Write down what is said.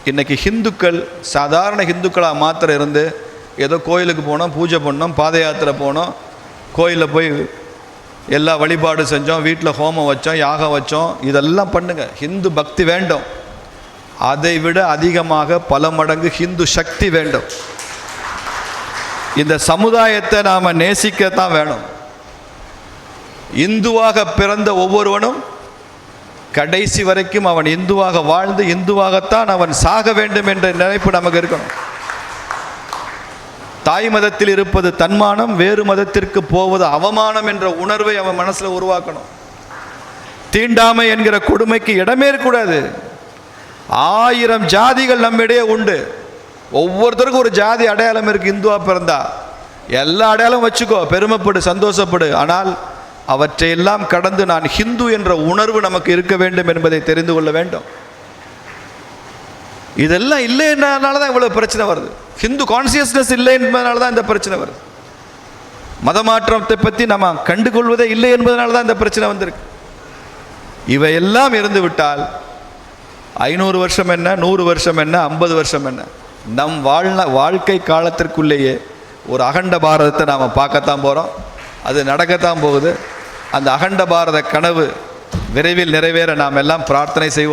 இன்றைக்கி ஹிந்துக்கள் சாதாரண ஹிந்துக்களாக மாத்திரம் இருந்து ஏதோ கோயிலுக்கு போனோம், பூஜை பண்ணோம், பாத யாத்திரை போனோம், கோயிலில் போய் எல்லா வழிபாடு செஞ்சோம், வீட்டில் ஹோமம் வச்சோம், யாகம் வச்சோம், இதெல்லாம் பண்ணுங்க. ஹிந்து பக்தி வேண்டும். அதை விட அதிகமாக பல மடங்கு ஹிந்து சக்தி வேண்டும். இந்த சமுதாயத்தை நாம் நேசிக்கத்தான் வேணும். இந்துவாக பிறந்த ஒவ்வொருவனும் கடைசி வரைக்கும் அவன் இந்துவாக வாழ்ந்து இந்துவாகத்தான் அவன் சாக வேண்டும் என்ற நினைப்பு நமக்கு இருக்கணும். தாய் மதத்தில் இருப்பது தன்மானம், வேறு மதத்திற்கு போவது அவமானம் என்ற உணர்வை அவன் மனசில் உருவாக்கணும். தீண்டாமை என்கிற கொடுமைக்கு இடமே இருக்கக்கூடாது. 1000 ஜாதிகள் நம்மிடையே உண்டு. ஒவ்வொருத்தருக்கும் ஒரு ஜாதி அடையாளம் இருக்கு. இந்துவா பிறந்தா எல்லா அடையாளம் வச்சுக்கோ, பெருமைப்படு, சந்தோஷப்படு. ஆனால் அவற்றையெல்லாம் கடந்து நான் ஹிந்து என்ற உணர்வு நமக்கு இருக்க வேண்டும் என்பதை தெரிந்து கொள்ள வேண்டும். இதெல்லாம் இல்லை என்றனால தான் இவ்வளவு பிரச்சனை வருது. ஹிந்து கான்சியஸ்னஸ் இல்லை என்பதனால தான் இந்த பிரச்சனை வருது. மதமாற்றத்தை பற்றி நம்ம கண்டுகொள்வதே இல்லை என்பதனால தான் இந்த பிரச்சனை வந்திருக்கு. இவையெல்லாம் இருந்து விட்டால் 500 வருஷம் என்ன, 100 வருஷம் என்ன, 50 வருஷம் என்ன, நம் வாழ்க்கை காலத்திற்குள்ளேயே ஒரு அகண்ட பாரதத்தை நாம் பார்க்கத்தான் போகிறோம். அது நடக்கத்தான் போகுது. அந்த அகண்ட பாரத கனவு விரைவில் நிறைவேற நாம் எல்லாம் பிரார்த்தனை செய்வோம்.